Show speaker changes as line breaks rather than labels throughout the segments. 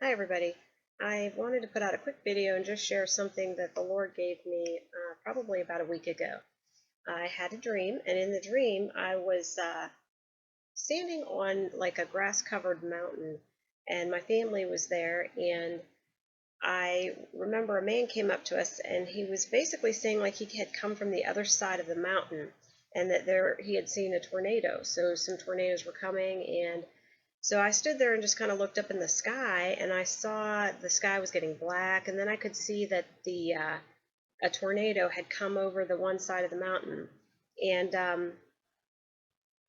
Hi everybody. I wanted to put out a quick video and just share something that the Lord gave me probably about a week ago. I had a dream, and in the dream I was standing on like a grass-covered mountain, and my family was there, and I remember a man came up to us, and he was basically saying like he had come from the other side of the mountain, and that he had seen a tornado. So some tornadoes were coming, and so I stood there and just kind of looked up in the sky, and I saw the sky was getting black, and then I could see that the a tornado had come over the one side of the mountain, and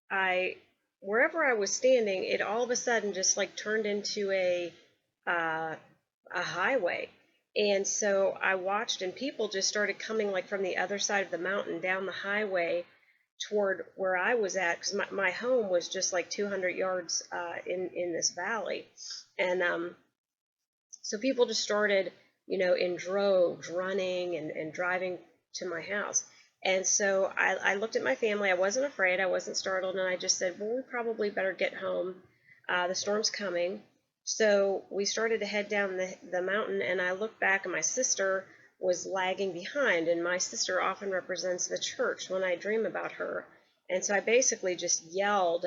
I wherever I was standing, it all of a sudden just like turned into uh, a highway. And so I watched, and people just started coming like from the other side of the mountain down the highway toward where I was at, because my home was just like 200 yards in this valley, and so people just started, in droves, running and driving to my house. And so I looked at my family. I wasn't afraid. I wasn't startled, and I just said, "Well, we probably better get home. The storm's coming." So we started to head down the mountain, and I looked back, and my sister was lagging behind. And my sister often represents the church when I dream about her. And so I basically just yelled,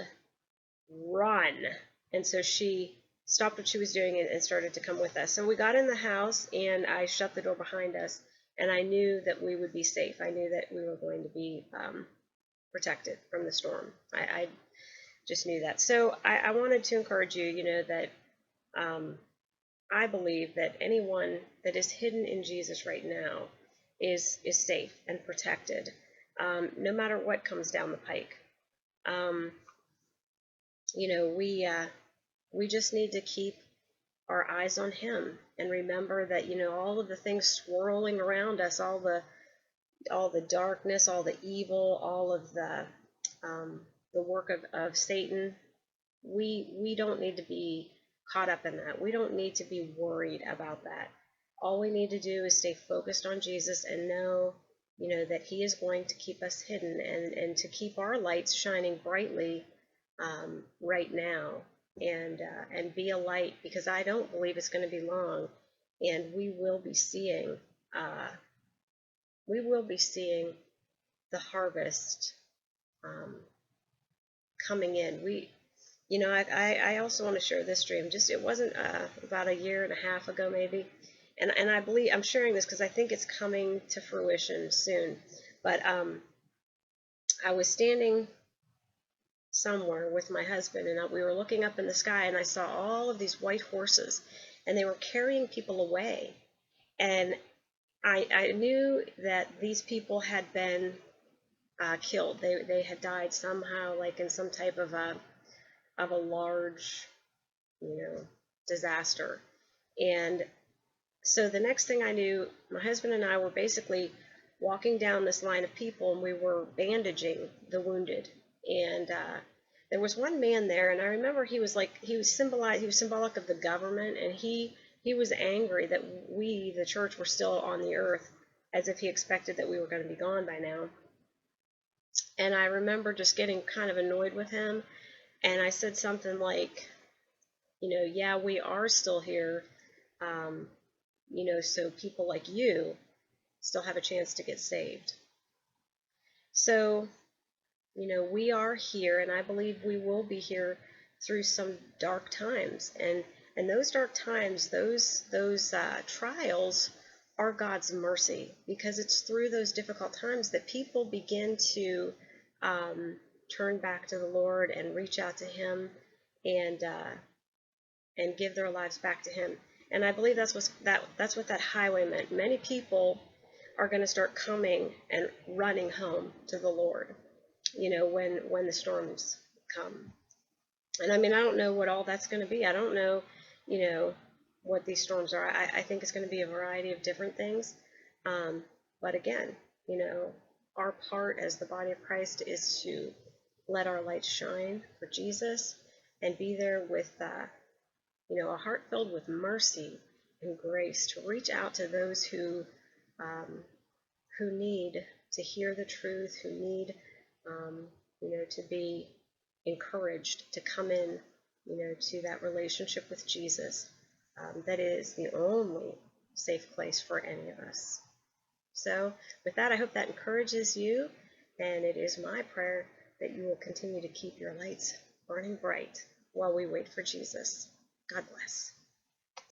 "Run!" And so she stopped what she was doing and started to come with us. So we got in the house, and I shut the door behind us, and I knew that we would be safe. I knew that we were going to be protected from the storm. I just knew that. So I wanted to encourage you, that um, I believe that anyone that is hidden in Jesus right now is safe and protected, no matter what comes down the pike. Um, we just need to keep our eyes on Him and remember that all of the things swirling around us, all the darkness, all the evil, all of the work of Satan. We don't need to be caught up in that. We don't need to be worried about that. All we need to do is stay focused on Jesus and know, that He is going to keep us hidden, and to keep our lights shining brightly right now, and be a light, because I don't believe it's going to be long, and uh, we will be seeing the harvest um, coming in. I also want to share this dream. Just it wasn't about a year and a half ago maybe, and I believe I'm sharing this because I think it's coming to fruition soon. But I was standing somewhere with my husband, and we were looking up in the sky, and I saw all of these white horses, and they were carrying people away. And I knew that these people had been killed. They had died somehow, like in some type of a large, you know, disaster. And so the next thing I knew, my husband and I were basically walking down this line of people, and we were bandaging the wounded. And there was one man there, and I remember he was symbolic of the government, and he was angry that we, the church, were still on the earth, as if he expected that we were going to be gone by now. And I remember just getting kind of annoyed with him, and I said something like, yeah, we are still here, um, so people like you still have a chance to get saved. So, we are here, and I believe we will be here through some dark times, and those dark times, those trials, are God's mercy, because it's through those difficult times that people begin to um, turn back to the Lord and reach out to Him, and give their lives back to Him. And I believe that's what that highway meant. Many people are going to start coming and running home to the Lord, when the storms come. And I mean, I don't know what all that's going to be. I don't know, what these storms are. I think it's going to be a variety of different things. But again, our part as the body of Christ is to let our light shine for Jesus, and be there with a heart filled with mercy and grace, to reach out to those um, who need to hear the truth, who need, to be encouraged to come in, to that relationship with Jesus. that is the only safe place for any of us. So, with that, I hope that encourages you, and it is my prayer that you will continue to keep your lights burning bright while we wait for Jesus. God bless.